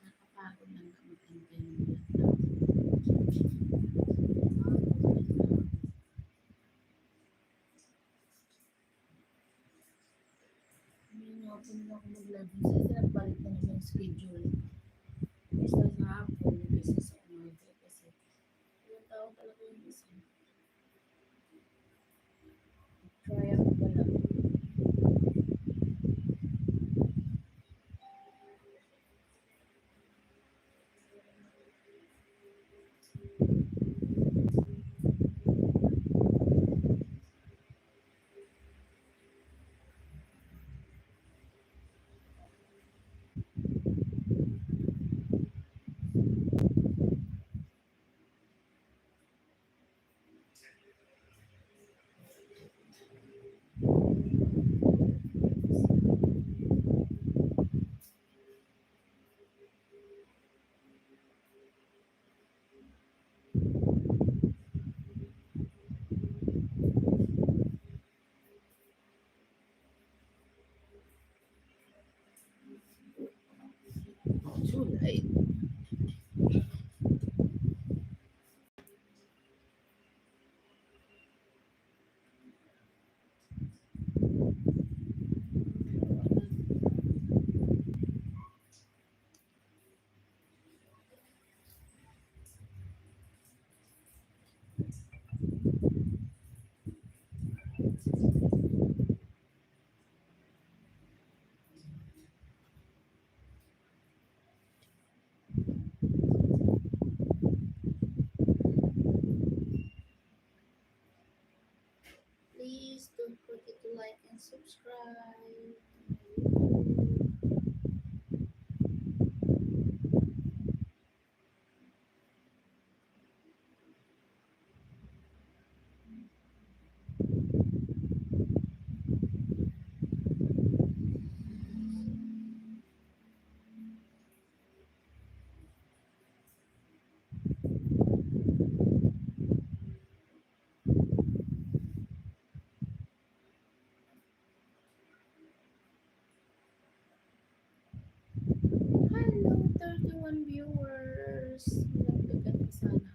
Nakakapagod lang mag-antay ng mga tao. Open na ako mag-live. Kasi nagbalik na naman yung schedule. Isa sa hapon, isa sa umaga. Kasi yung tao talaga yung isa. Try ako pala. July. Please don't forget to like and subscribe. Hello, 31 viewers. Nagdagan ka sana.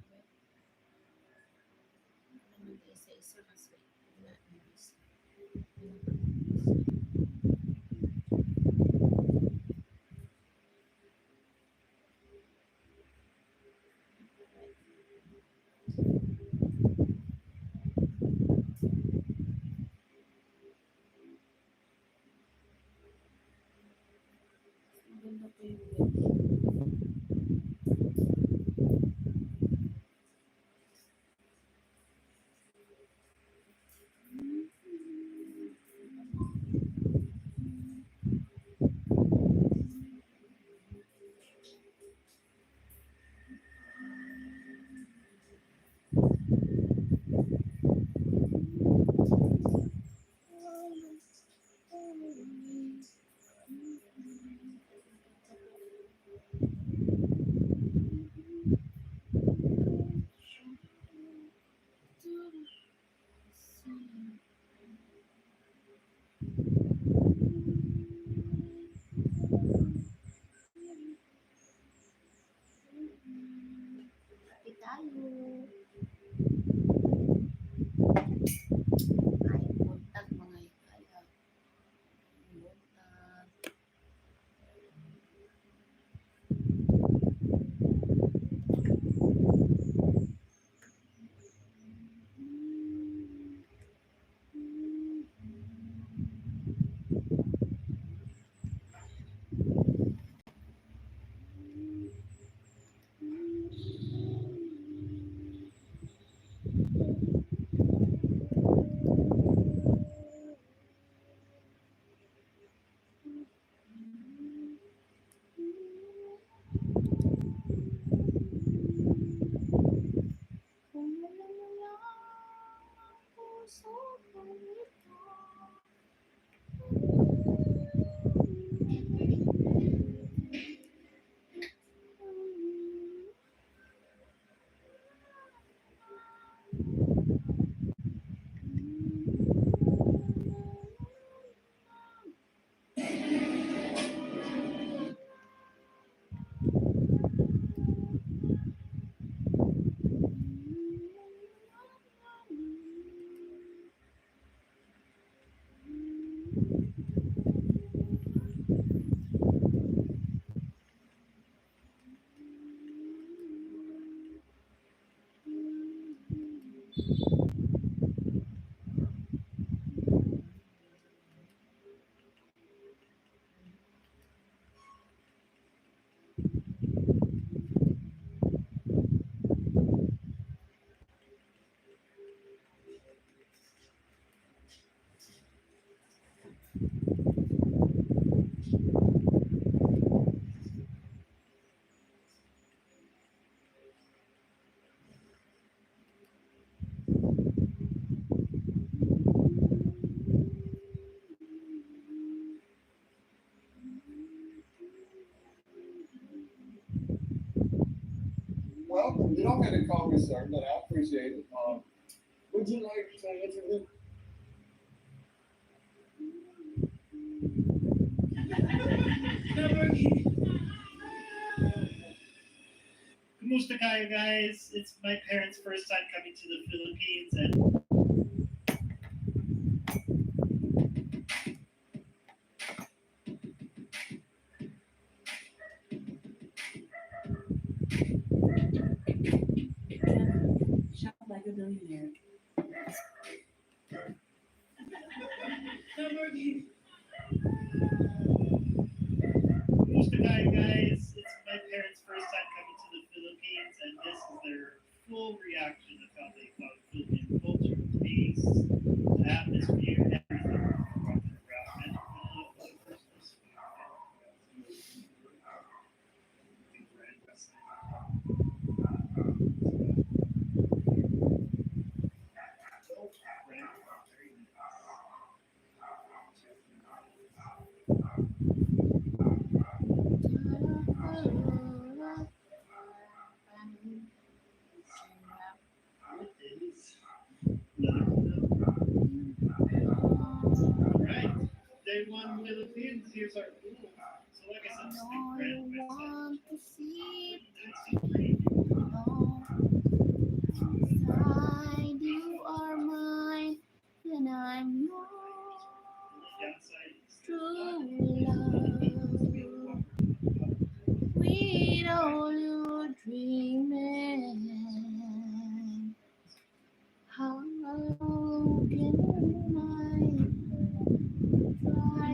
Naman isa-isa kasi. Wala na isa. Maganda po yung You don't have to call me sir, but I appreciate it. Would you like to introduce? Kumusta kayo guys? It's my parents' first time coming to the Philippines and Shop like a billionaire. Kumusta kayo guys? It's my parents' first time coming to the Philippines and this is their full reaction of how they found Philippine culture, taste, atmosphere, everything. Walking around Metro Manila was the first place we went. Alright, day one Philippines, here's our pool. So like I said, stick red, Want to see red, inside you are mine, and I'm yours. True love, with all your dreaming. How can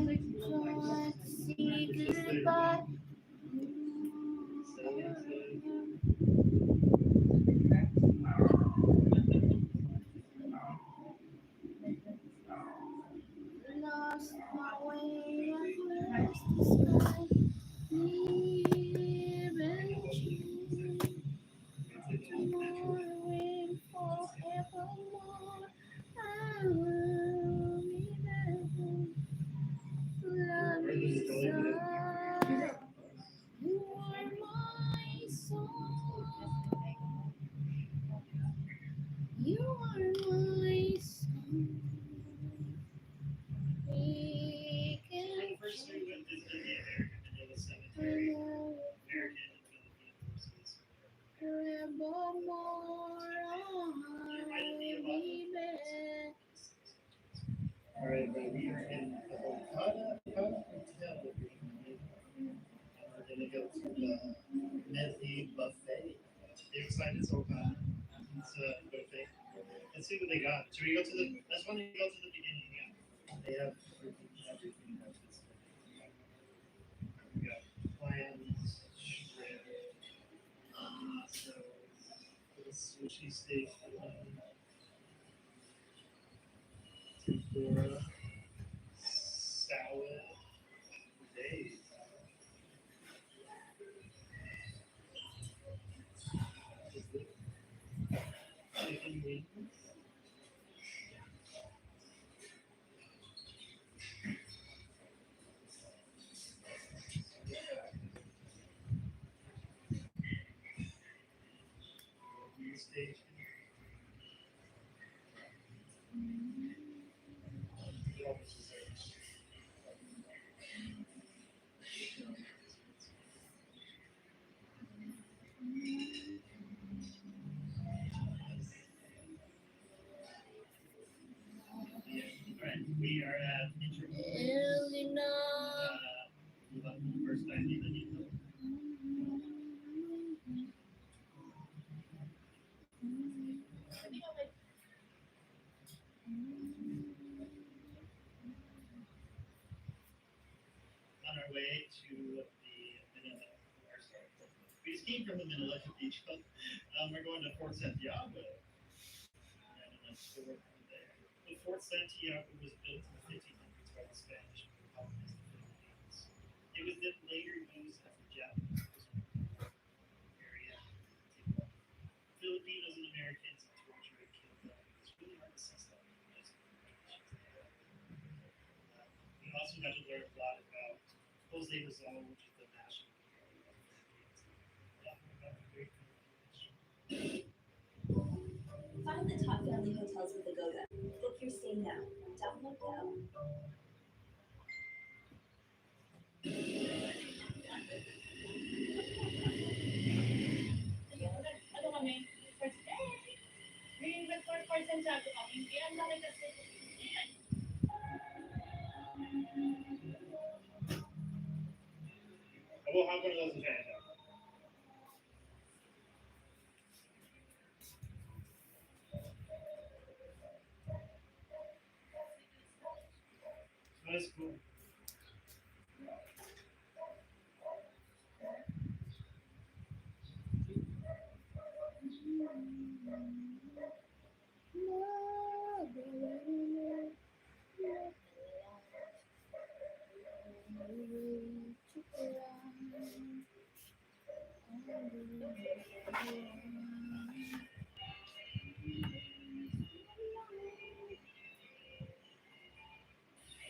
I try to say goodbye? Lost my way across the sky, living tomorrow forevermore. I will be there. Love is all. You are my soul. You are my soul. We can First we went to the American Manila Cemetery. American and Philippine versus forevermore. I'll be there. Alright, but we are in the Okada Hotel. We're gonna go to the Medley Buffet. Are you excited? It's Okada. It's a buffet. Let's see what they got. Should we go to the? Let's want to go to the beginning. Yeah. They have everything that is. We got clams, shrimp, so sushi steak, tempura, salad, days, chicken wings. Station. Alright, we are at Elena. First time dito. On our way to the Manila, or sorry, we just came from the Manila Cathedral. We're going to Fort Santiago. And a tour from there. The Fort Santiago was built in the 1500s by the Spanish who colonized the Philippines. It was then later used as a Japanese area. Filipinos and Americans tortured and killed them. It's really hard to see stuff. We also got to learn a lot about Jose Rizal, which is the national hero of the Philippines. Ano kami? First day. May nag-person sabi kami, kaya ang laki kasi. We'll have one of those in Canada. That's cool.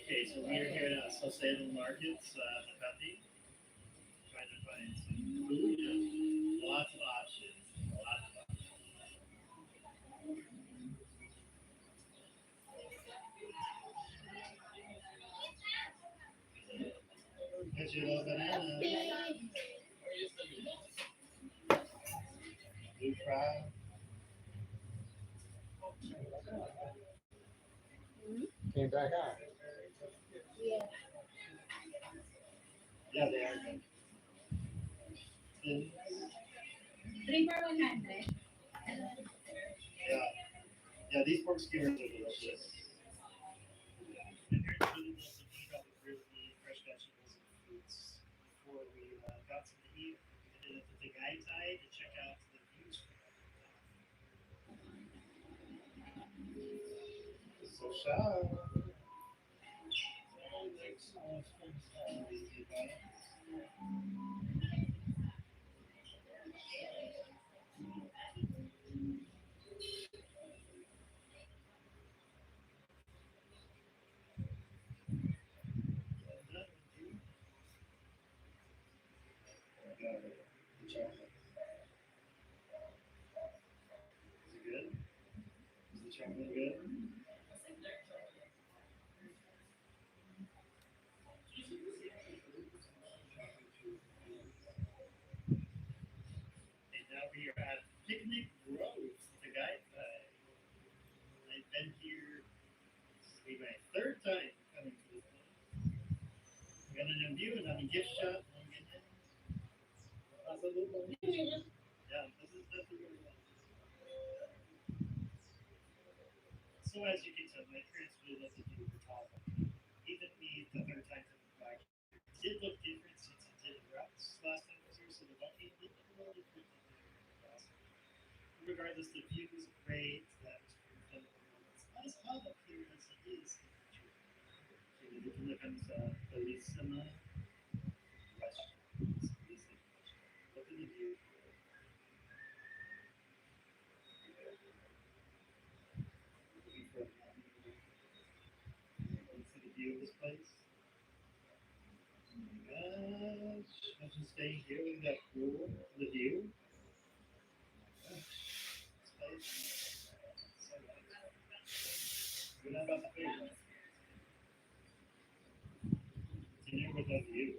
Okay, so we're here at Salcedo Markets, Makati, trying to find some food and lots of options. Lots of options. Get you a little banana, blue fry. Came back on. Yeah. Yeah, they are good. And, 3 for 100. yeah, yeah, these pork skewers are delicious. And here's really nice to eat all the grilled meat, fresh vegetables, and fruits. Before we got to eat, we did it to the Gai Tai to check out the views from the so shy. The chocolate. Is it good? Is the chocolate good? And now we are at Picnic Grove, the Gai Tai. I've been here. This will be my third time coming to this place. We got an view and a gift shop. Yeah, this is definitely really nice. So as you can tell, my parents really love the view of the top. Even me, the third time coming back here, it did look different since it did routes last time I was here, so the walking did look a little different than last time. Regardless, the view is great. That was pretty fun. It's not as hot up here as it is in the tree. So you can look on the Pilipina restaurant. Look at the view. See the view of this place? Oh my gosh. Imagine staying here with that pool, the view. Gosh. This place is so nice. We're not about to food. Dinner with that view.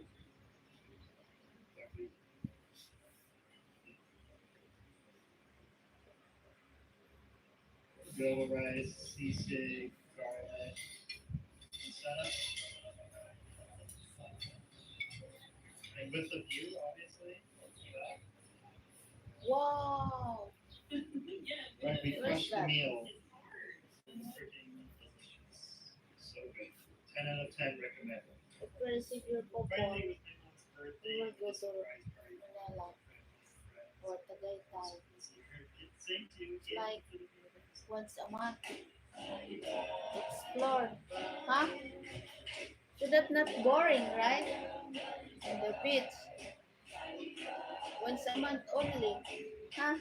Exactly. Grilled rice, seasick, garlic, setup. And with the view, obviously. Wow. Right, we Where's crushed the that? meal. Freaking delicious. So good. 10 out of 10 recommend. If you receive your popcorn, Friday was my mom's birthday. we will go The to surprise party. Manila or Tagaytay. Same to you. Like once a month. Explore. Huh? So that's not boring, right? On the beach. Once a month only. Huh?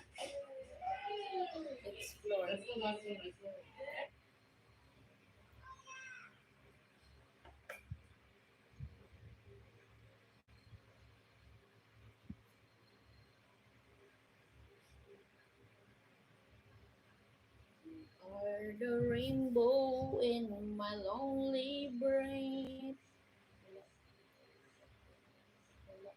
Explore. That's the last one I saw. Or You're the rainbow in my lonely brain. Wala, wala.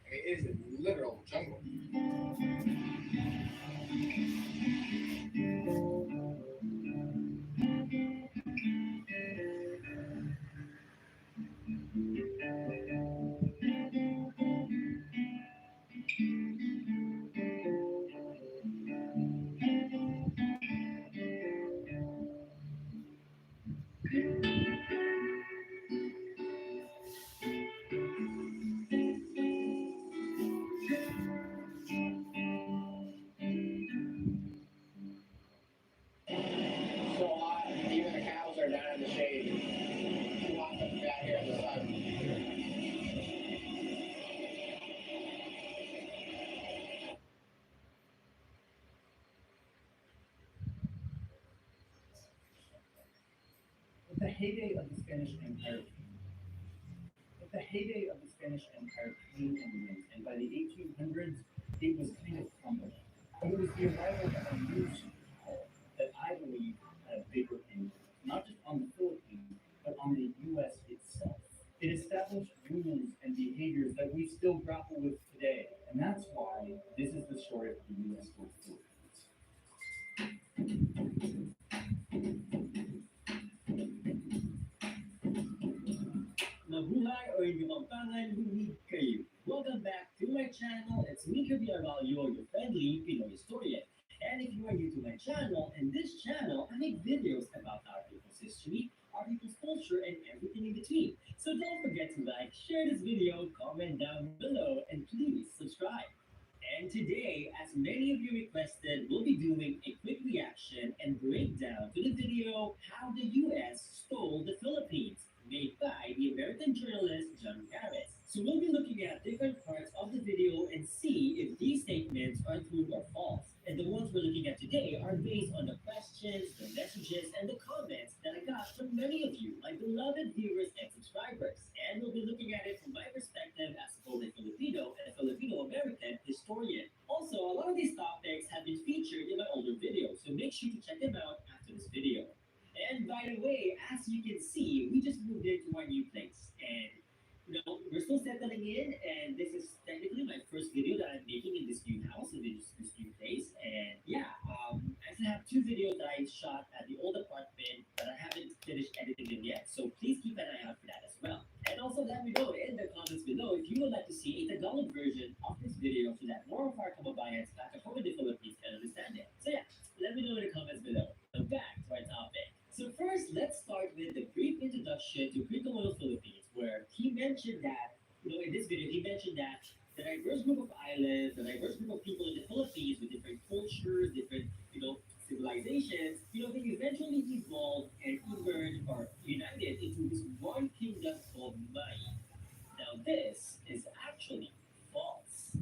I mean, it is a literal jungle. So hot, even the cows are down in the shade. Too hot to be out here in the sun. With the heyday of the Spanish Empire, with the heyday of the Spanish Empire came and went, and by the 1800s, it was kind of crumbling. But it was the arrival of a new superpower that I believe had a bigger impact, not just on the Philippines, but on the U.S. itself. It established rules and behaviors that we still grapple with today, and that's why this is the story of the U.S. Philippines. Mabuhay or Yumapangan Lunig kayo. Welcome back to my channel. It's me, Kirby Arvalio, your friendly Pinoy historian. And if you are new to my channel, in this channel, I make videos about our people's history, our people's culture, and everything in between. So don't forget to like, share this video, comment down below, and please subscribe. And today, as many of you requested, we'll be doing a quick reaction and breakdown to the video How the US Stole the Philippines, made by the American journalist John Harris. So we'll be looking at different parts of the video and see if these statements are true or false. And the ones we're looking at today are based on the questions, the messages, and the comments that I got from many of you, my beloved viewers and subscribers. And we'll be looking at it from my perspective as both a Filipino and a Filipino-American historian. Also, a lot of these topics have been featured in my older videos, so make sure to check them out after this video. And by the way, as you can see, we just moved into our new place. And we're still settling in, and this is technically my first video that I'm making in this new house, in this new place. And yeah, I still have two videos that I shot at the old apartment, but I haven't finished editing them yet. So please keep an eye out for that as well. And also let me know in the comments below if you would like to see a Tagalog version of this video so that more of our kababayans back at home in the Philippines can understand it. So yeah, let me know in the comments below. So back to our topic. So first, let's start with the brief introduction to pre-colonial Philippines, where he mentioned that, in this video, he mentioned that the diverse group of islands, the diverse group of people in the Philippines with different cultures, different, civilizations, they eventually evolved and emerged or united into this one kingdom called Mai. Now, this is actually false.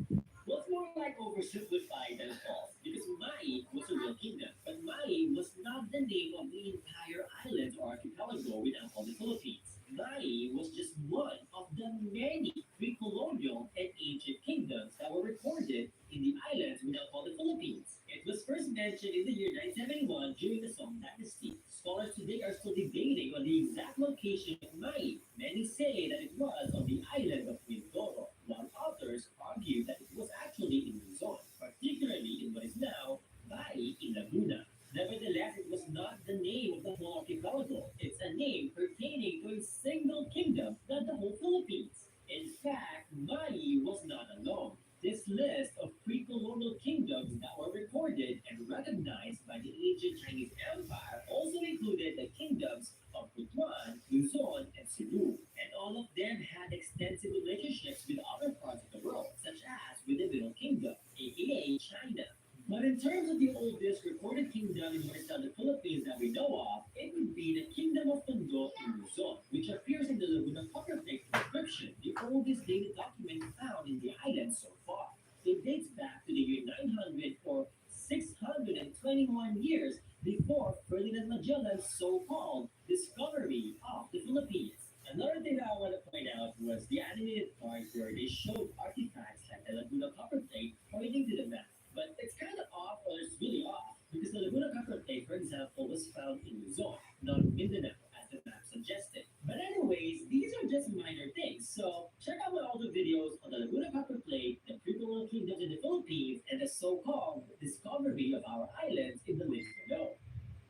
Well, it's more like oversimplified than false, because Mai was a real kingdom, but Mai was not the name of the entire island or archipelago we now call the Philippines. Mai was just one of the many pre-colonial and ancient kingdoms that were recorded in the islands we now call the Philippines. It was first mentioned in the year 971 during the Song Dynasty. Scholars today are still debating on the exact location of Mai. Many say that it was on the island of Mindoro, while others argue that it was actually in Luzon, particularly in what is now Bai in Laguna. Nevertheless, it was not the name of the whole archipelago. It's a name pertaining to a single kingdom, not the whole Philippines. In fact, Mai was not alone. This list of pre-colonial kingdoms that were recorded and recognized by the ancient Chinese Empire also included the kingdoms of Butuan, Luzon, and Cebu, and all of them had extensive relationships with other parts of the world, such as with the Middle Kingdom, aka China. But in terms of the oldest recorded kingdom in what is now the Philippines that we know of, it would be the Kingdom of Tondo in Luzon, which appears in the Laguna Apocryphic inscription, the oldest dated document found in the island so far. It dates back to the year 900 or 621 years before Ferdinand Magellan's so-called discovery of the Philippines. Another thing that I want to point out was the animated part where they showed artifacts like the Laguna copper plate pointing to the map. But it's kind of off, or it's really off, because the Laguna copper plate, for example, was found in Luzon, not Mindanao, as the map suggested. But anyways, these are just minor things. So check out my older videos on the Laguna copper plate, the pre-colonial kingdoms in the Philippines, and the so-called discovery of our islands in the list below.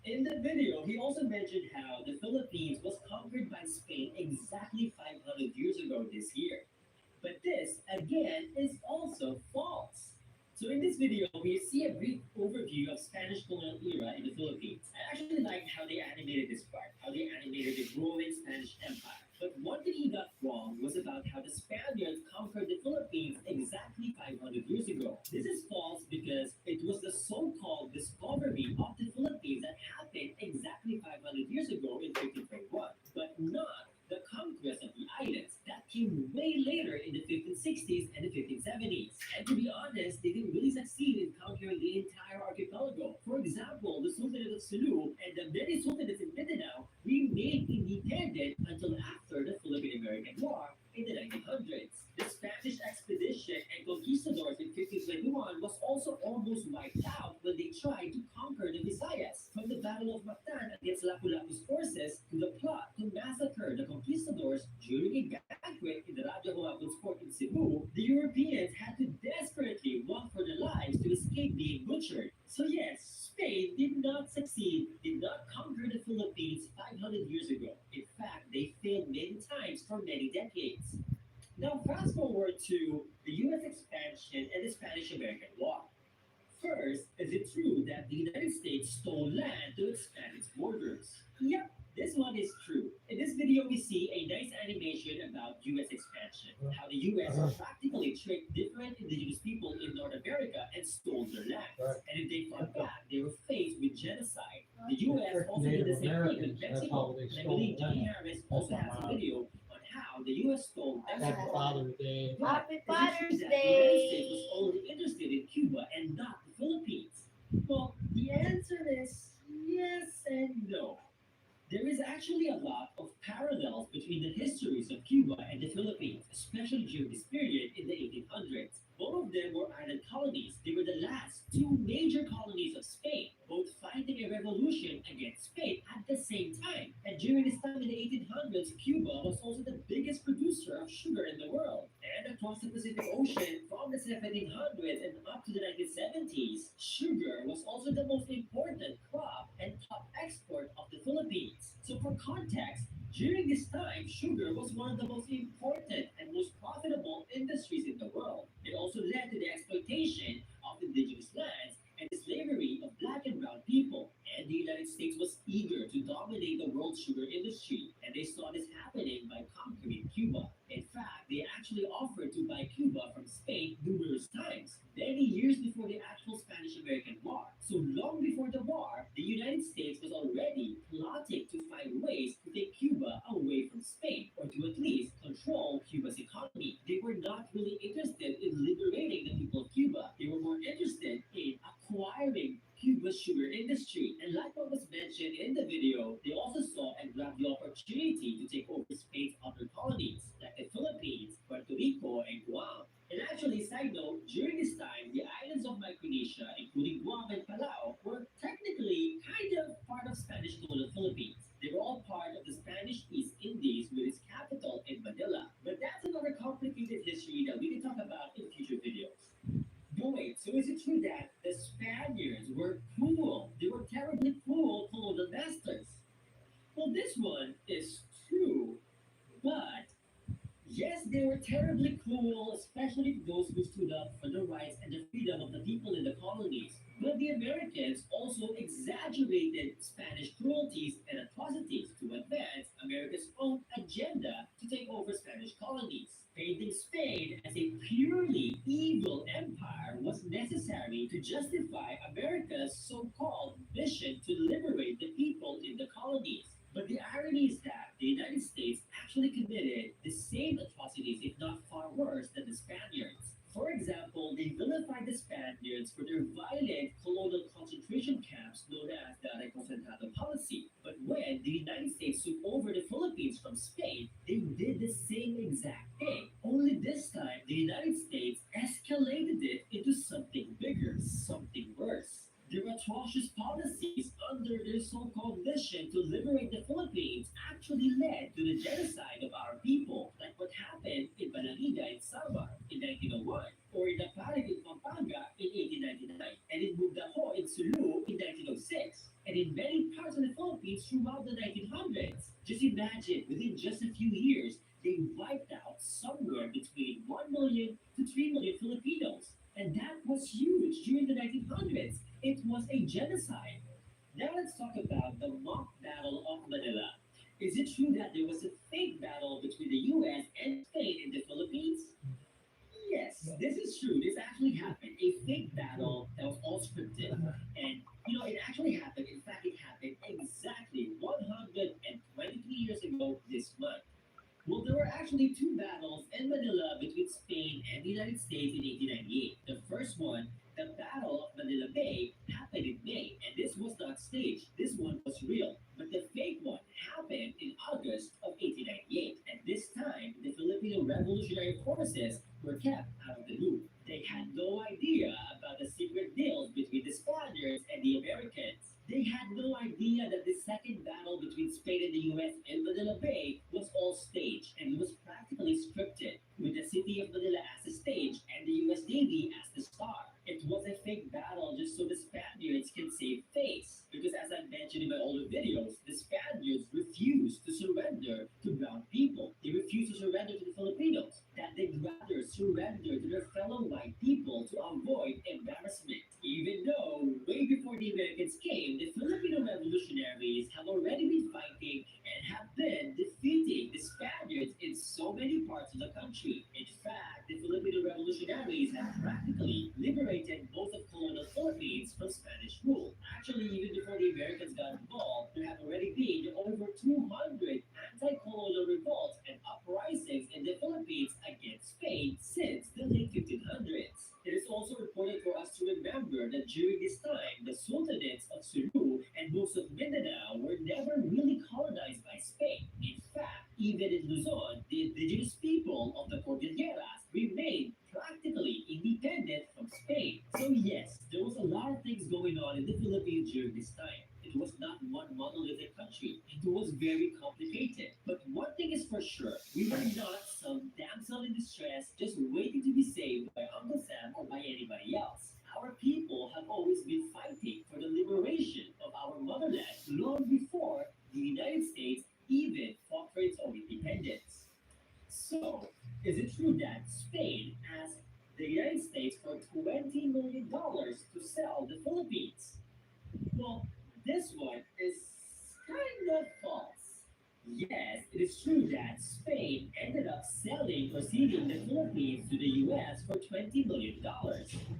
In the video, he also mentioned how the Philippines was conquered by Spain exactly 500 years ago this year. But this, again, is also false. So in this video, we see a brief overview of Spanish colonial era in the Philippines. I actually liked how they animated this part, how they animated the growing Spanish Empire. But one thing he got wrong was about how the Spaniards conquered the Philippines exactly 500 years ago. This is false because it was the so-called discovery of the Philippines that happened exactly 500 years ago in 1521, but not the conquest of the islands that came way later in the 1560s and the 1570s. And to be honest, they didn't really succeed in conquering the entire archipelago. For example, the Sultanate of Sulu and the many sultanates in Mindanao remained independent until after the Philippine-American War in the 1900s. The Spanish expedition and conquistadors in 1521 was also almost wiped out when they tried to conquer the Visayas. From the Battle of Mactan against Lapu-Lapu's forces to the plot to massacre the conquistadors during a banquet in the Raja Huagun's fort in Cebu, the Europeans had to desperately run for their lives to escape being butchered. So yes, Spain did not succeed, did not conquer the Philippines 500 years ago. In fact, they failed many times for many decades. Now, fast forward to the US expansion and the Spanish American War. First, is it true that the United States stole land to expand its borders? Yep, this one is true. In this video, we see a nice animation about US expansion, how the US practically tricked different indigenous people in North America and stole their lands. And if they fought back, they were faced with genocide. The US also did the same thing with Mexico, and I believe Johnny Harris also has a video on how the US stole Happy Mexico. Father's Day. But Happy is it true Father's that the United States was Day! only interested in Cuba and not the Philippines? Well, the answer is yes and no. There is actually a lot of parallels between the histories of Cuba and the Philippines, especially during this period in the 1800s. Both of them were island colonies. They were the last two major colonies of Spain, both fighting a revolution against Spain at the same time. And during this time in the 1800s, Cuba was also the biggest producer of sugar in the world. And across the Pacific Ocean from the 1700s and up to the 1970s, sugar was also the most important crop and top export of the Philippines. So for context, during this time, sugar was one of the most important and most profitable industries in the world. It also led to the exploitation of indigenous lands and the slavery of black and brown people. And the United States was eager to dominate the world sugar industry, and they saw this happening by conquering Cuba. In fact, they actually offered to buy Cuba from Spain numerous times, many years before the actual Spanish-American War. So long before the war, the United States was already plotting to find ways to take Cuba away from Spain, or to at least control Cuba's economy. They were not really interested in liberating the people of Cuba. They were more interested in acquiring Cuba's sugar industry. And like what was mentioned in the video, they also saw and grabbed the opportunity to take over Spain's other colonies, like the Philippines, Puerto Rico, and Guam. And actually, side note, during this time, the islands of Micronesia, including Guam and Palau, were technically kind of part of Spanish colonial Philippines. They were all part of the Spanish East Indies with its capital in Manila. But that's another complicated history that we can talk about in future videos. But wait, so is it true that the Spaniards were cruel? They were terribly cruel colonial masters. Well, this one is true, but yes, they were terribly cruel, especially to those who stood up for the rights and the freedom of the people in the colonies. But the Americans also exaggerated Spanish cruelties and atrocities to advance America's own agenda to take over Spanish colonies. Painting Spain as a purely evil empire was necessary to justify America's so-called mission to liberate the people in the colonies. But the irony is that the United States actually committed the same atrocities, if not far worse, than the Spaniards. For example, they vilified the Spaniards for their violent colonial concentration camps perhaps known as the Reconciliation policy. But when the United States took over the Philippines from Spain, they did the same exact thing. Only this time, the United States escalated it into something bigger, something worse. Their atrocious policies under their so-called mission to liberate the Philippines actually led to the genocide of our people, like what happened in Banavida in Samar in 1901, or in Naparig in Pampanga in 1899, and in Bugdaho in Sulu in 1906, and in many parts of the Philippines throughout the 1900s. Just imagine, within just a few years, they wiped out somewhere between 1 million to 3 million Filipinos. And that was huge during the 1900s. It was a genocide. Now let's talk about the mock battle of Manila. Is it true that there was a fake battle between the US and Spain in the Philippines? Yes, this is true. This actually happened. A fake battle that was all scripted. And, it actually happened. In fact, it happened exactly 123 years ago this month. Well, there were actually two battles in Manila between Spain and the United States in 1898. The first one, the Battle of Manila Bay, happened in May, and this was not staged. This one was real. But the fake one happened in August of 1898, and this time the Filipino Revolutionary Forces were kept out of the loop. They had no idea about the secret deals between the Spaniards and the Americans. They had no idea that the second battle between Spain and the US in Manila Bay was all staged and it was practically scripted, with the city of Manila as the stage and the US Navy as the star. It was a fake battle just so the Spaniards can save face. Because as I mentioned in my older videos, the Spaniards refused to surrender to brown people. They refused to surrender to the Filipinos. That they'd rather surrender to their fellow white people to avoid embarrassment. Even though, way before the Americans came, the Filipino revolutionaries have already been fighting and have been defeating the Spaniards in so many parts of the country. In fact, the Filipino revolutionaries have practically liberated most of colonial Philippines from Spanish rule. Actually, even before the Americans got involved, there have already been over 200 anti-colonial revolts and uprisings in the Philippines against Spain since the late 1500s. It is also important for us to remember that during this time, the sultanates of Sulu and most of Mindanao were never really colonized by Spain. In fact, even in Luzon, the indigenous people of the Cordilleras remained practically independent from Spain. So yes, there was a lot of things going on in the Philippines during this time. It was not one monolithic country. It was very complicated. But one thing is for sure, we were not some damsel in distress just waiting to be saved by Uncle Sam or by anybody else. Our people have always been fighting for the liberation of our motherland long before the United States even fought for its own independence. So, is it true that Spain asked the United States for $20 million to sell the Philippines? Well, this one is kind of false. Yes, it is true that Spain ended up selling or ceding the Philippines to the US for $20 million.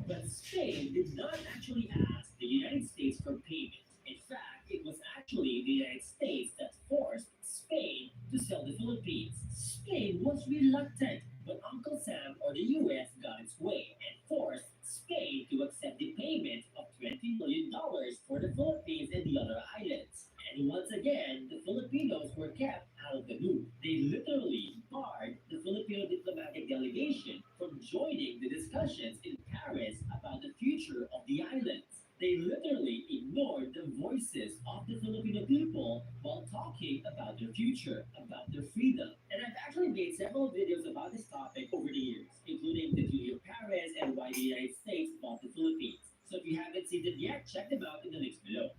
But Spain did not actually ask the United States for payment. In fact, it was actually the United States that forced Spain to sell the Philippines. Spain was reluctant, but Uncle Sam or the US got its way and forced Spain to accept the payment of $20 million for the Philippines and the other islands. And once again, the Filipinos were kept out of the loop. They literally barred the Filipino diplomatic delegation from joining the discussions in Paris about the future of the islands. They literally ignored the voices of the Filipino people while talking about their future, about their freedom. And I've actually made several videos about this topic over the years, including the Treaty of Paris and why the United States bought the Philippines. So if you haven't seen them yet, check them out in the links below.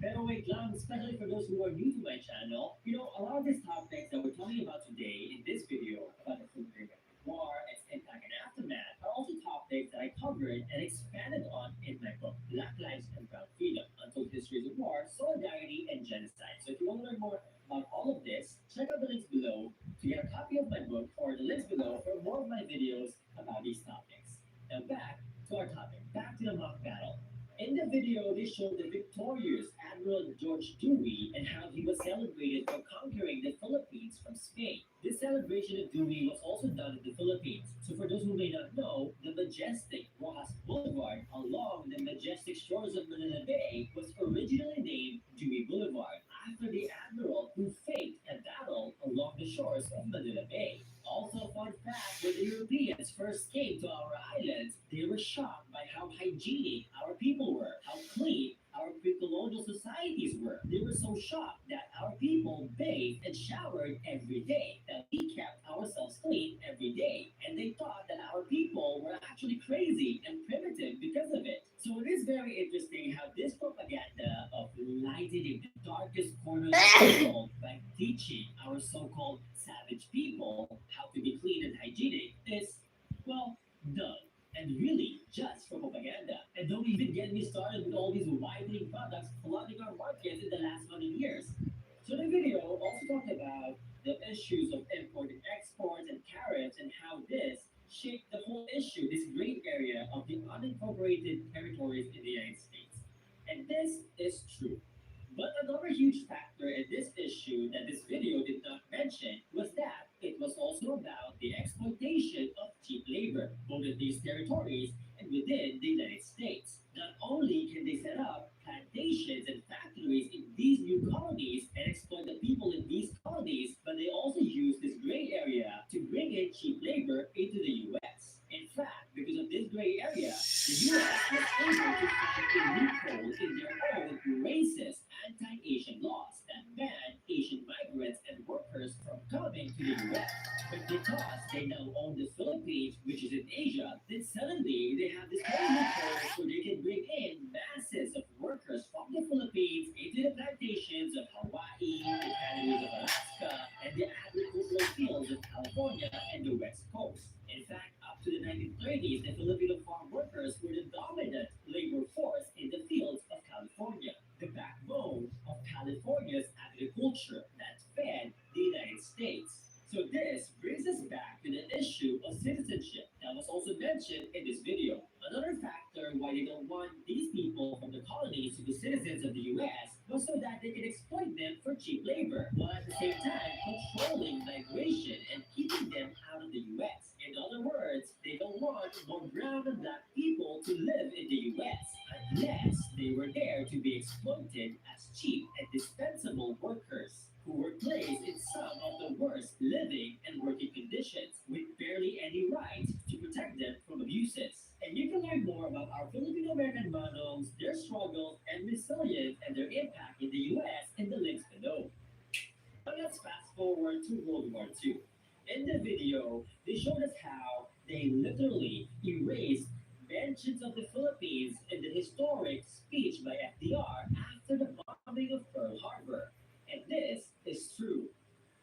Pero wait lang, especially for those who are new to my channel, a lot of these topics that we're talking about today in this video about the Philippine War, its impact and aftermath, are also topics that I covered and expanded on in my book, Black Lives and Brown Freedom, Untold Histories of War, Solidarity, and Genocide. So if you want to learn more about all of this, check out the links below to get a copy of my book or the links below for more of my videos about these topics. Now back to our topic, back to the mock battle. In the video, they showed the victorious Admiral George Dewey and how he was celebrated for conquering the Philippines from Spain. This celebration of Dewey was also done in the Philippines. So for those who may not know, the majestic Rojas Boulevard along the majestic shores of Manila Bay was originally named Dewey Boulevard after the admiral who faked a battle along the shores of Manila Bay. Also, fun fact, when the Europeans first came to our islands, they were shocked by how hygienic our people were, how clean our pre-colonial societies were. They were so shocked that our people bathed and showered every day, that we kept ourselves clean every day. And they thought that our people were actually crazy and primitive because of it. So it is very interesting how this propaganda of lightening the darkest corners of the world by teaching our so-called savage people how to be clean and hygienic is, well, done. And really, just for propaganda. And don't even get me started with all these whitening products flooding our markets in the last 100 years. So the video also talked about the issues of import and export and tariffs and how this shaped the whole issue, this great area of the unincorporated territories in the United States. And this is true. But another huge factor in this issue that this video did not mention was that it was also about the exploitation of cheap labor, both in these territories and within the United States. Not only can they set up plantations and factories in these new colonies and exploit the people in these colonies, but they also use this gray area to bring in cheap labor into the US. In fact, because of this gray area, the US was able to find a loophole in their own racist anti-Asian laws that ban Asian migrants and workers from coming to the US. But because they now own the Philippines, which is in Asia, then suddenly they have this whole loophole so they can bring in masses of workers from the Philippines into the plantations of Hawaii, the canneries of Alaska, and the agricultural fields of California and the West Coast. In fact, up to the 1930s, the Filipino farm workers were the dominant labor force in the fields of California, the backbone of California's agriculture that fed the United States. So this brings us back to the issue of citizenship that was also mentioned in this video. Another factor why they don't want these people from the colonies to be citizens of the US was so that they can exploit them for cheap labor, while at the same time controlling migration and keeping them out of the US. In other words, they don't want more brown and black people to live in the US unless they were there to be exploited as cheap and dispensable workers who were placed in some of the worst living and working conditions with barely any right to protect them from abuses. And you can learn more about our Filipino American models, their struggles and resilience, and their impact in the US in the links below. Now let's fast forward to World War II. In the video, they showed us how they literally erased mentions of the Philippines in the historic speech by FDR after the bombing of Pearl Harbor. And this is true.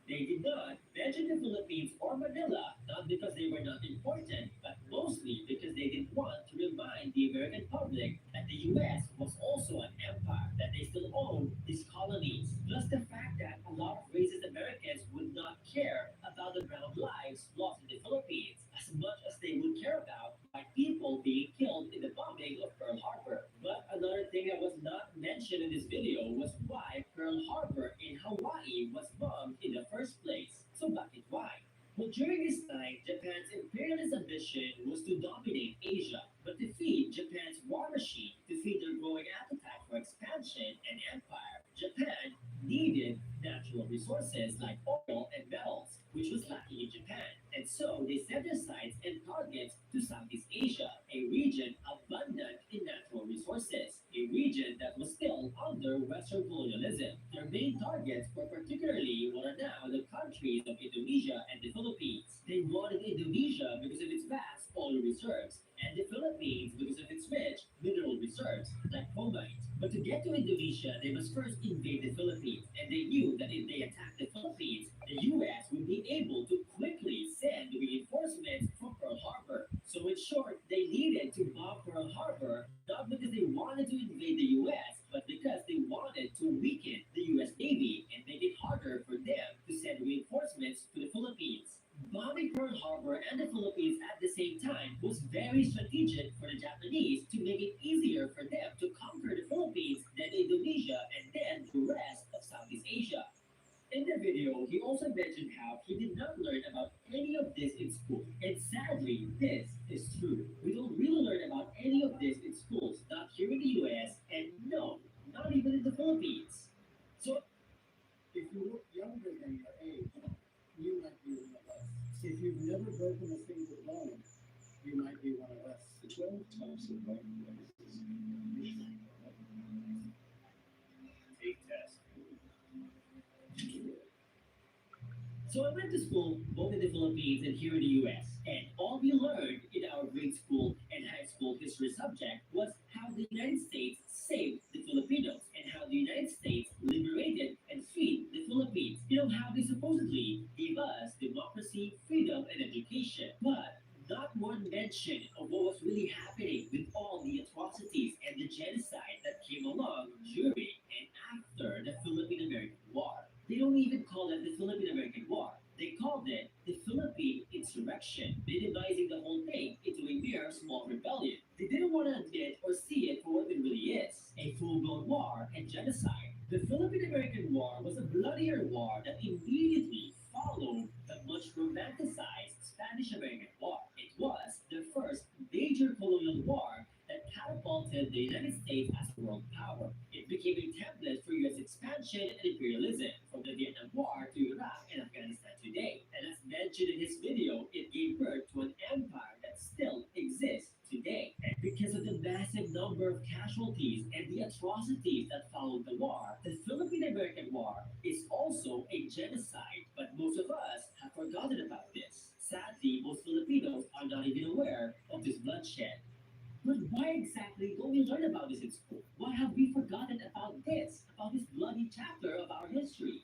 They did not mention the Philippines or Manila, not because they were not important, but mostly because they didn't want to remind the American public that the US was also an empire, that they still owned these colonies. Plus the fact that a lot of racist Americans would not care about the brown lives lost in the Philippines as much as they would care about white people being killed in the bombing of Pearl Harbor. But another thing that was not mentioned in this video was why Pearl Harbor in Hawaii was bombed in the first place. So bucket why? Well, during this time, Japan's imperialist ambition was to dominate Asia, but to feed Japan's war machine, to feed their growing appetite for expansion and empire, Japan needed natural resources like oil and metals, which was lacking in Japan. And so they set their sights and targets to Southeast Asia, a region abundant in natural resources, a region that was still under Western colonialism. Their main targets were particularly what are now the countries of Indonesia and the Philippines. They wanted Indonesia because of its vast oil reserves, and the Philippines because of its rich mineral reserves, like chromite. But to get to Indonesia, they must first invade the Philippines, and they knew that if they attacked the Philippines, the US would be able to quickly send reinforcements from Pearl Harbor. So in short, they needed to bomb Pearl Harbor not because they wanted to invade the US, but because they wanted to weaken the US Navy and make it harder for them to send reinforcements to the Philippines. Bombing Pearl Harbor and the Philippines at the same time was very strategic for the Japanese to make it easier for them to conquer the Philippines this is true. We don't really learn about any of this in schools, not here in the US, and no, not even in the Philippines. So, if you look younger than your age, you might be one of us. If you've never broken a single bone, you might be one of us. The 12 types of bone races. Take test. So I went to school both in the Philippines and here in the US, and all we learned in our grade school and high school history subject was how the United States saved the Filipinos and how the United States liberated and freed the Philippines. You know, how they supposedly gave us democracy, freedom, and education. But not one mention of what was really happening with all the atrocities and the genocide that came along during and after the Philippine American War. They don't even call it the Philippine American War. They called it the Philippine Insurrection, minimizing the whole thing into a mere small rebellion. They didn't want to admit or see it for what it really is, a full-blown war and genocide. The Philippine American War was a bloodier war that immediately followed the much romanticized Spanish American War. It was the first major colonial war that catapulted the United States as a world power. It became a template for US expansion and imperialism, from the Vietnam War to Iraq and Afghanistan today. And as mentioned in his video, it gave birth to an empire that still exists today. And because of the massive number of casualties and the atrocities that followed the war, the Philippine American War is also a genocide. But most of us have forgotten about this. Sadly, most Filipinos are not even aware of this bloodshed. But why exactly don't we learn about this in school? Why have we forgotten about this bloody chapter of our history?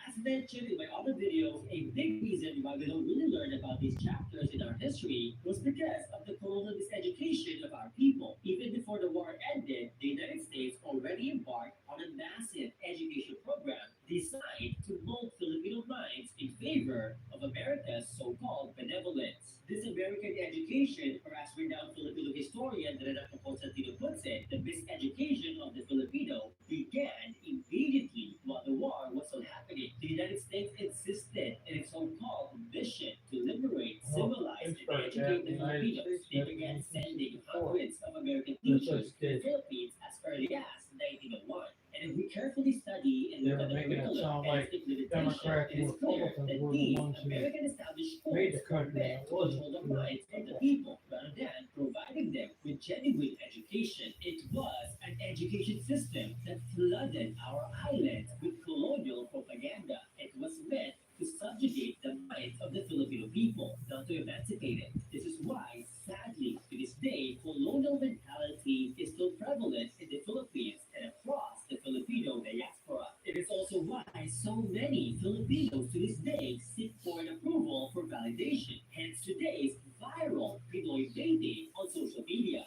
As mentioned in my other videos, a big reason why we don't really learn about these chapters in our history was because of the colonial miseducation of our people. Even before the war ended, the United States already embarked on a massive education program designed to mold Filipino minds in favor of America's so-called benevolence. This American education, or as renowned Filipino historian Renato Constantino puts it, the miseducation of the Filipino began immediately while the war was still happening. The United States insisted in its so-called mission to liberate, civilize, and educate the Filipinos. They began sending hundreds of American teachers to the Philippines as early as 1901. And if we carefully study and They look were at the making it curriculum sound and like its implementation, Democrats it and is clear Republicans that were the these ones who American established schools made the were country. meant It to wasn't control the the minds of the public. people rather than providing them with genuine education. It was an education system that flooded our islands with colonial propaganda. It was meant to subjugate the minds of the Filipino people, not to emancipate it. This is why, sadly, to this day, colonial mentality is still prevalent in the Philippines and across the Filipino diaspora. It is also why so many Filipinos to this day seek for an approval for validation, hence today's viral Pinoy dating on social media.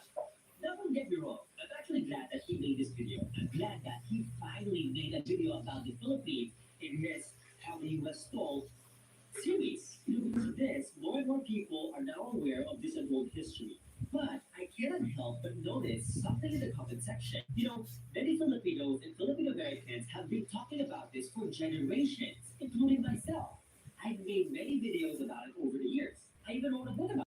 Now, don't get me wrong. I'm actually glad that he made this video. I'm glad that he finally made a video about the Philippines in his How the US Stole series. You know, because of this, more and more people are now aware of this untold history. But I cannot help but notice something in the comment section. You know, many Filipinos and Filipino Americans have been talking about this for generations, including myself. I've made many videos about it over the years. I even wrote a book about it.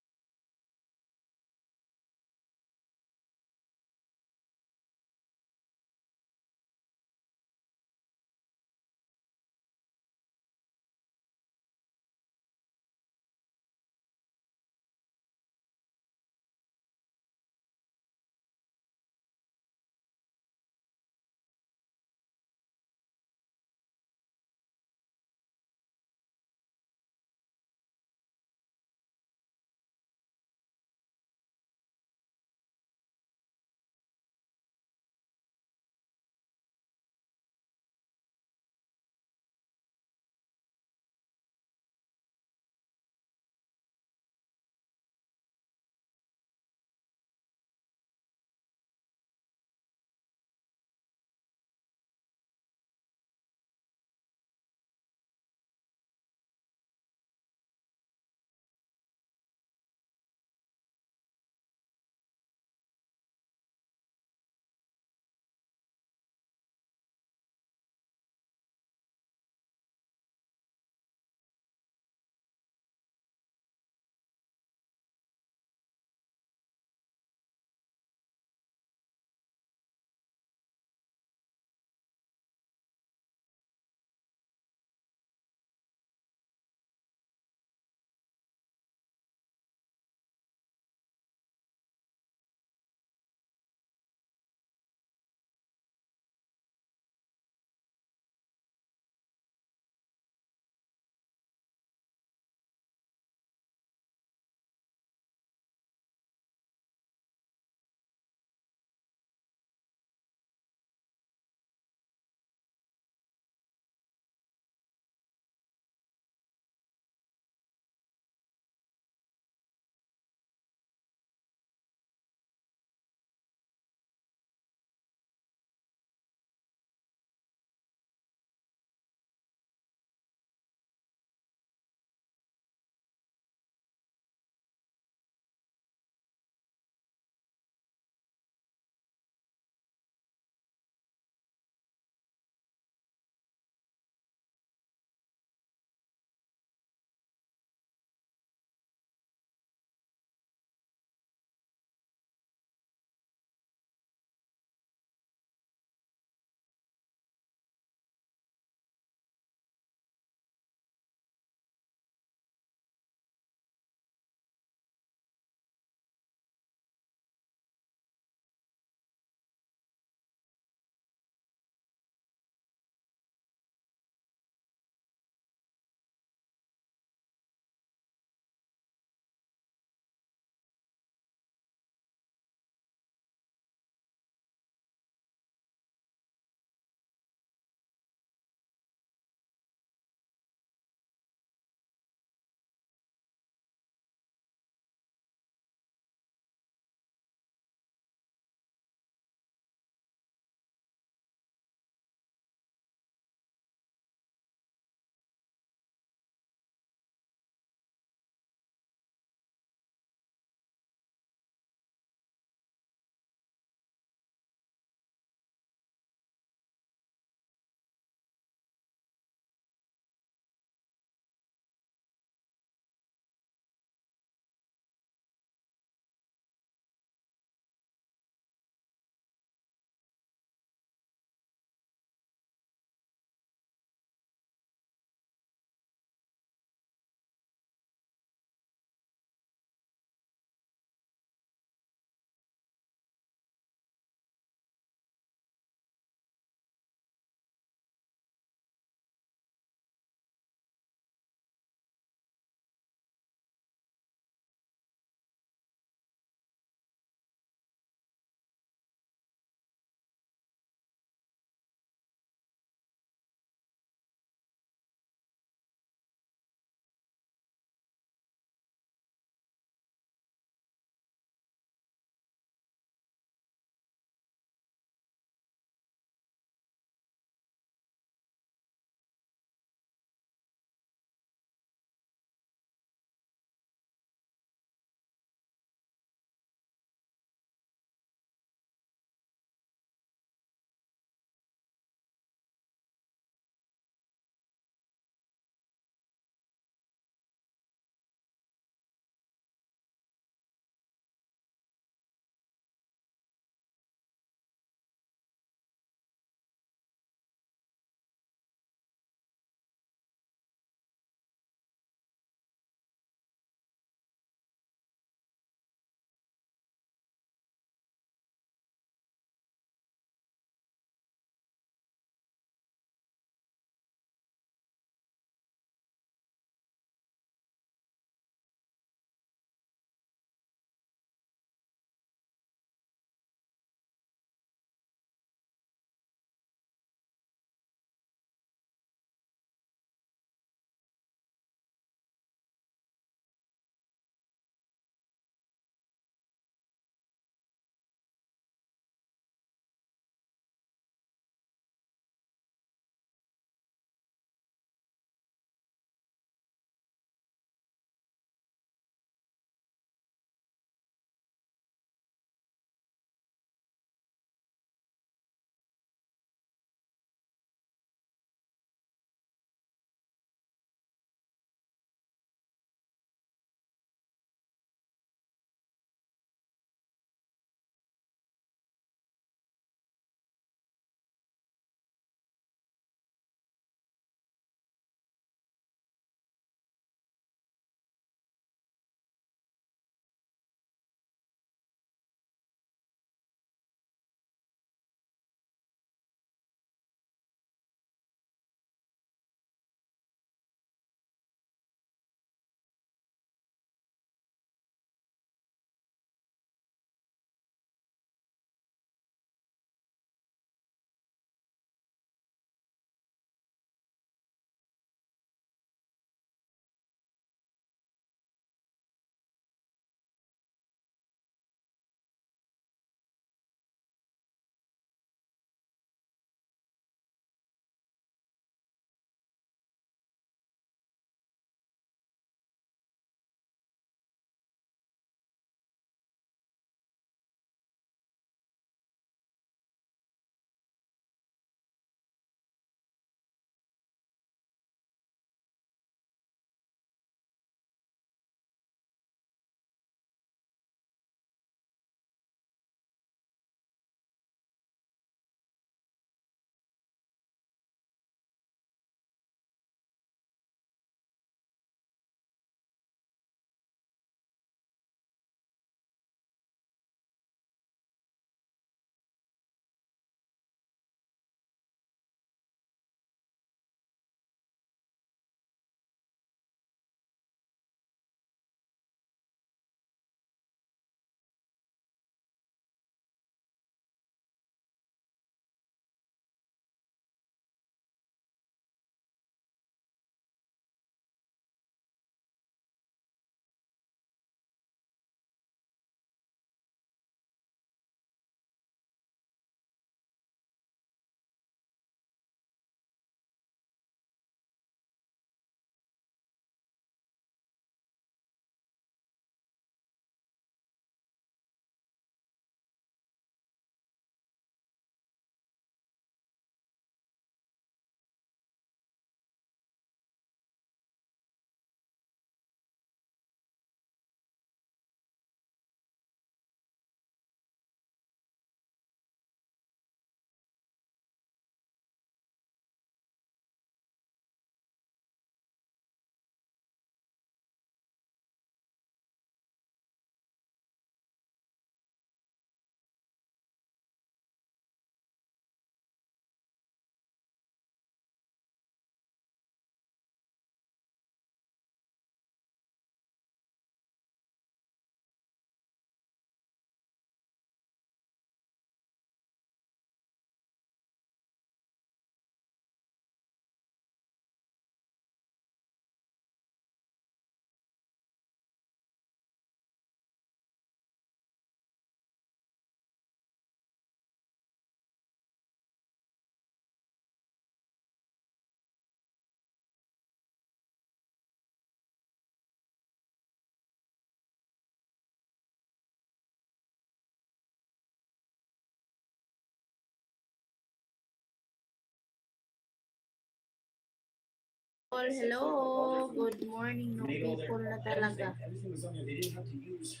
Hello, good morning no Made all their people na talaga. everything was on there. They didn't have to use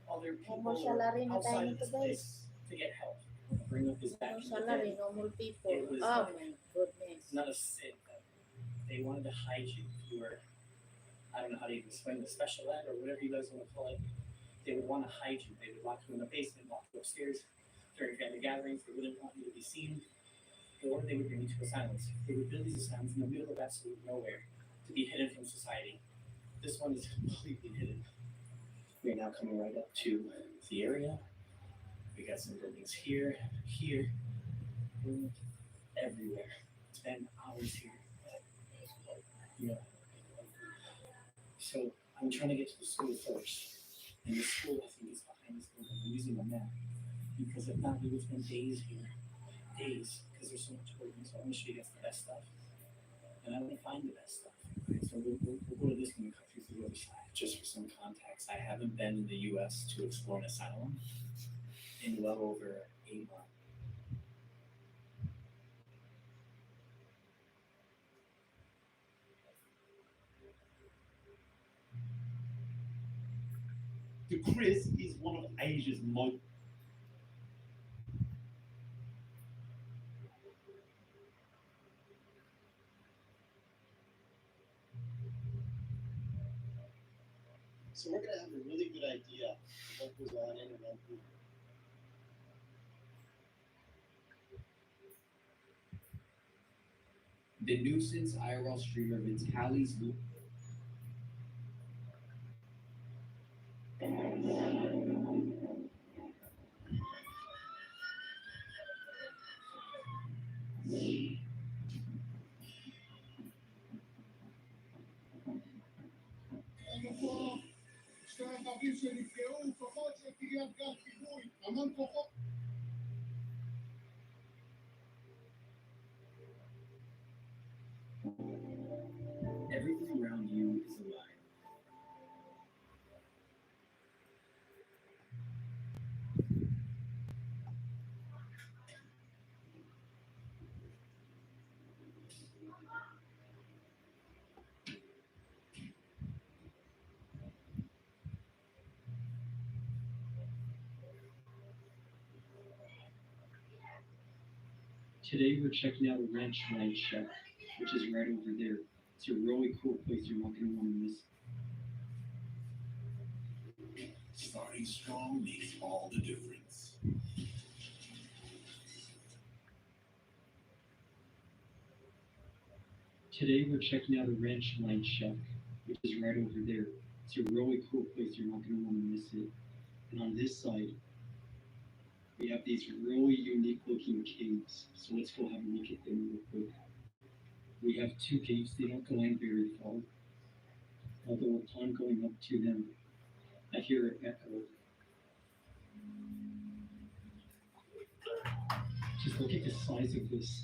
all their people No more salary na tayo outside of nito this guys. place to get help. Bring up this No back more in the salary, day. no more people. It was Oh my goodness. not a sin. They wanted to hide you. You were, I don't know how to even explain the special ed or whatever you guys want to call it. They would want to hide you. They would lock you in the basement, lock you upstairs during family gatherings. They wouldn't want you to be seen, or they would bring you to asylums. They would build these asylums in the middle of absolute nowhere to be hidden from society. This one is completely hidden. We're now coming right up to the area. We got some buildings here, here, everywhere. Spend hours here. Yeah. So I'm trying to get to the school first. And the school, I think, is behind this building. I'm using a map. Because if not, we would spend days here. Days. Because there's so much building. So I want to show you guys the best stuff. And I want to find the best stuff. Right? So we'll go to this one and cut through to the other side. Just for some context, I haven't been in the US to explore an asylum in well over 8 months. The Chris is one of Asia's most. So we're gonna have a really good idea of what goes on in and out. The nuisance IRL streamer Vitaly's loop. Everything around you is alive. Today we're checking out a ranch line chef, which is right over there. It's a really cool place. You're not going to want to miss. Starting strong makes all the difference. Today we're checking out a ranch line chef, which is right over there. It's a really cool place. You're not going to want to miss it. And on this side, we have these really unique looking caves. So let's go have a look at them real quick. We have two caves. They don't go in very far. Although upon going up to them, I hear an echo. Just look at the size of this.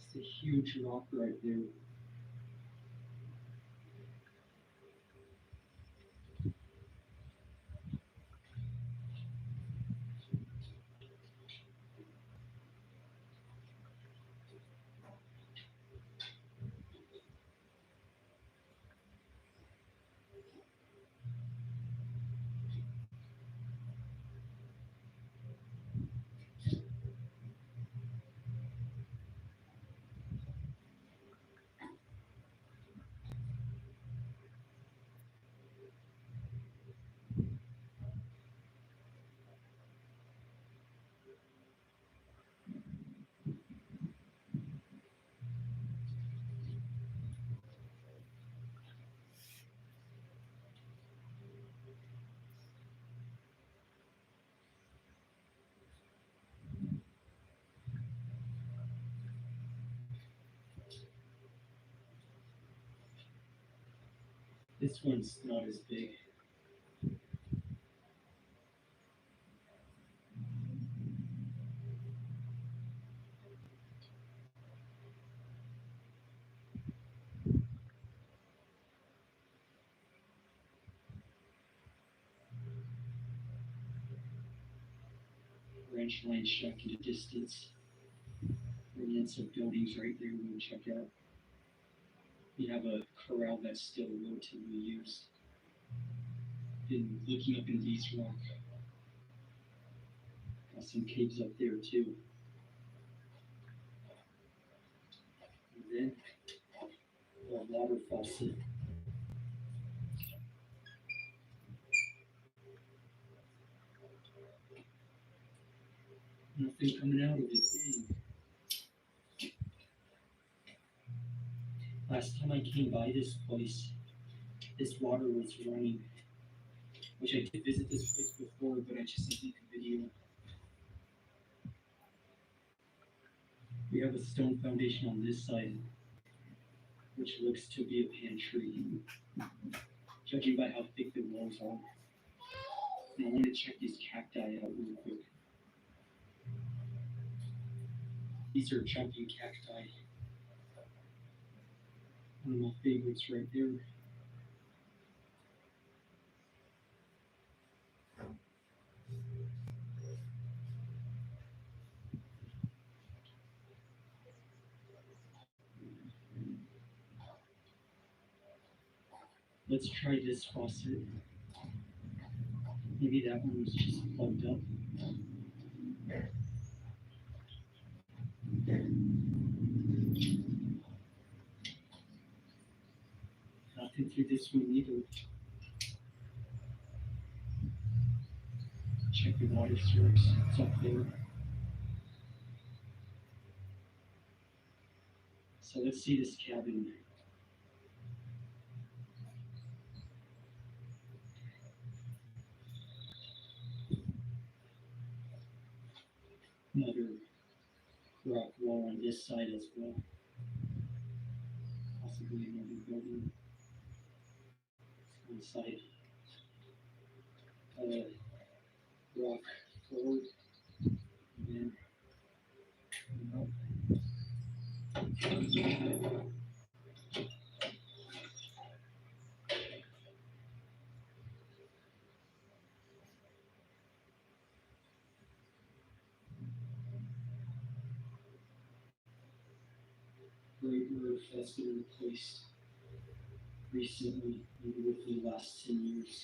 It's a huge rock right there. This one's not as big. Ranch line shack in the distance. And then some buildings right there we'll check out. We have a corral that's still relatively used. Been looking up in these rocks. Got some caves up there too. And then a water faucet. Nothing coming out of it. Dang. Last time I came by this place, this water was running. Which I did visit this place before, but I just didn't make a video. We have a stone foundation on this side, which looks to be a pantry, judging by how thick the walls are. And I want to check these cacti out real quick. These are jumping cacti. One of my favorites right there. Let's try this faucet. Maybe that one was just plugged up. Nothing through this one either. Check the water source. It's up there. So let's see this cabin. Another rock wall on this side as well. Possibly another building. One side. Rock forward. And then up. Great roof that's been replaced recently, maybe within the last 10 years.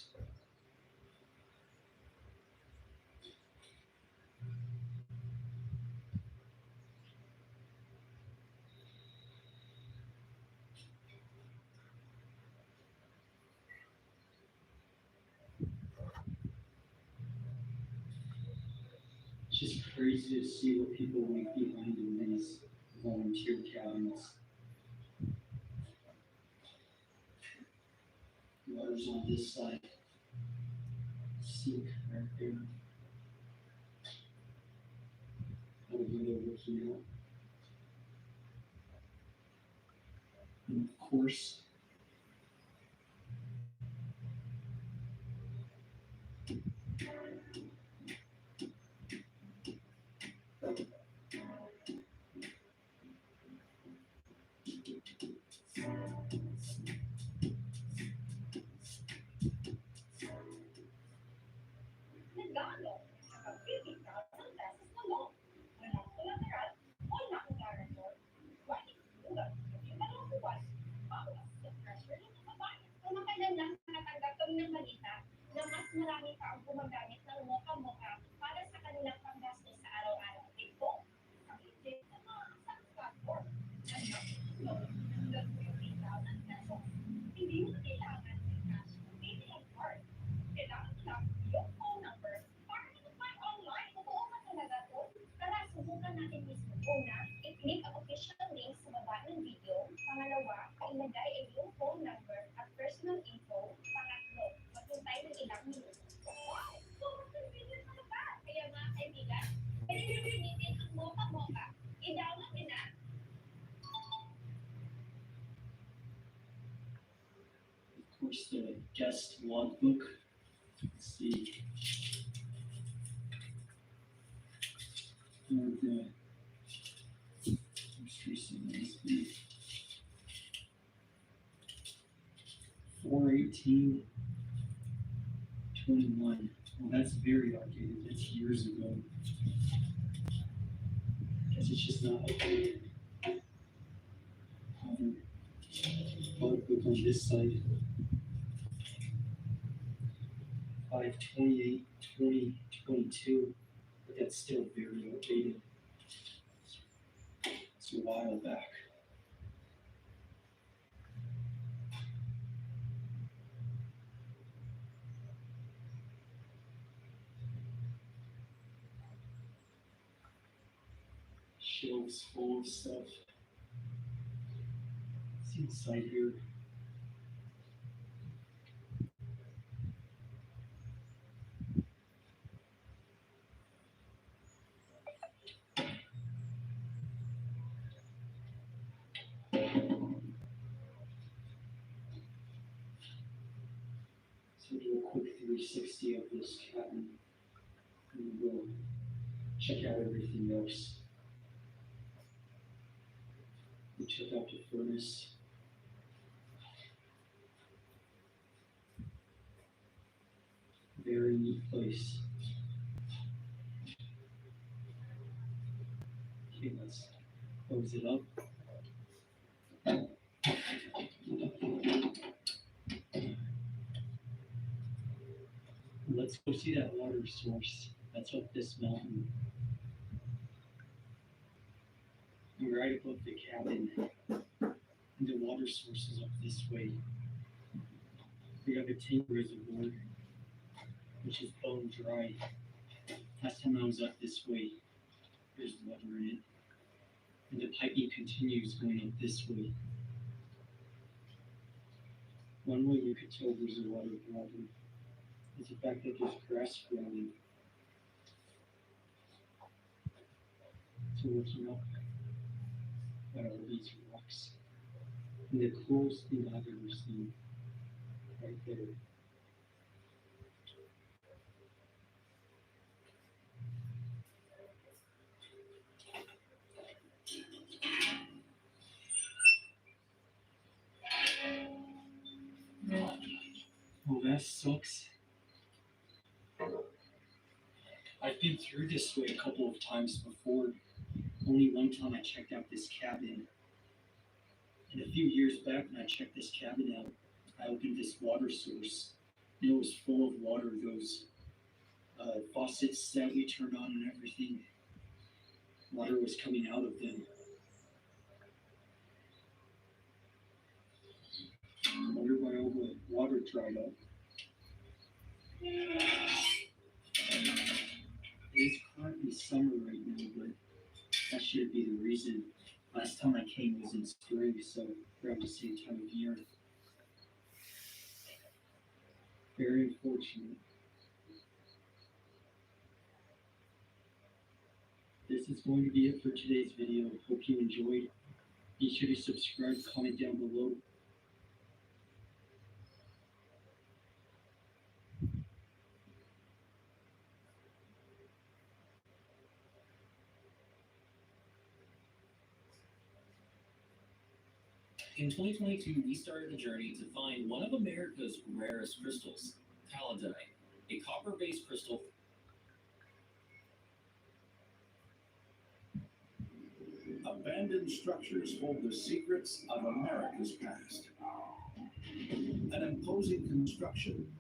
It's just crazy to see what people leave behind in these volunteer cabins. Water's on this side. Sink right there. Got a window looking out. And of course, of course, the guest logbook. Let's see. And most recent must be 4/18/21. Well, that's very outdated. That's years ago. Guess it's just not updated. log book on this side. 5/28/2022, but that's still very outdated. It's a while back. Shelves full of stuff. What's inside here? So do a quick 360 of this cabin, and we'll check out everything else. We check out the furnace. Very neat place. Okay, let's close it up. Let's go see that water source. That's up this mountain. We're right above the cabin. And the water source is up this way. We have a tank reservoir, which is bone dry. Last time I was up this way, there's water in it. And the piping continues going up this way. One way you could tell there's a water problem is the fact that there's grass growing. So looking up at all these rocks. And the coolest thing I've ever seen, right there. Oh, that sucks. I've been through this way a couple of times before. Only one time I checked out this cabin. And a few years back when I checked this cabin out, I opened this water source. And it was full of water, those faucets that we turned on and everything. Water was coming out of them. I wonder why all the water dried up. It is currently summer right now, but that should be the reason. Last time I came was in spring, so around the same time of year. Very unfortunate. This is going to be it for today's video. Hope you enjoyed. Be sure to subscribe, comment down below. In 2022, we started a journey to find one of America's rarest crystals, pallidite, a copper-based crystal. Abandoned structures hold the secrets of America's past. An imposing construction.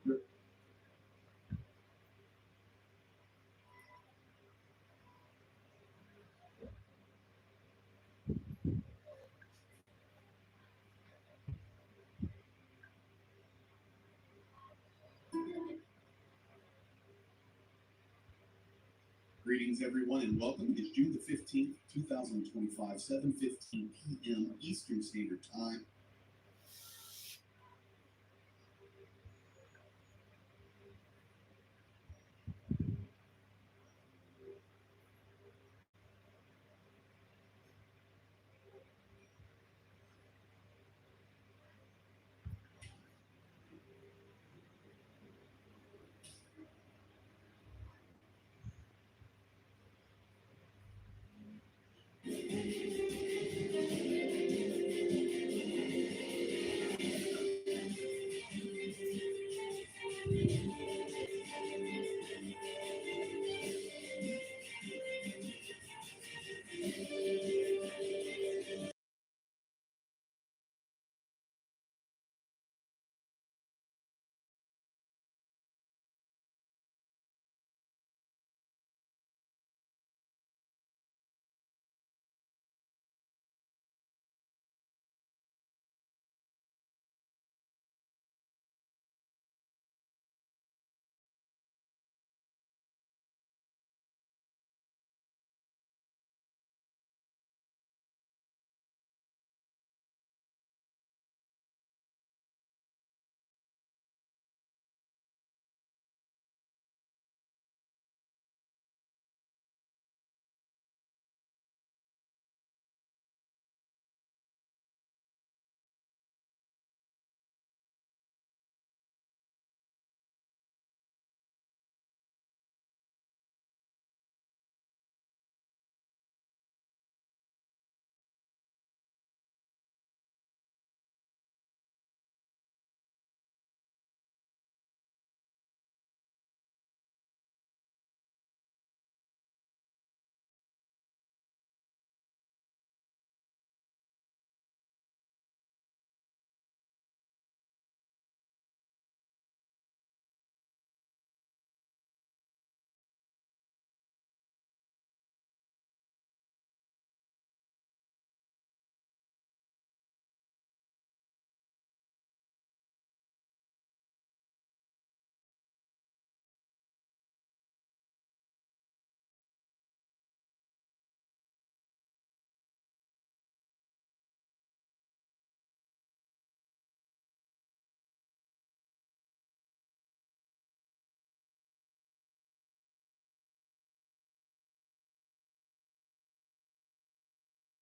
Greetings, everyone, and welcome. It is June the 15th, 2025, 7:15 p.m. Eastern Standard Time.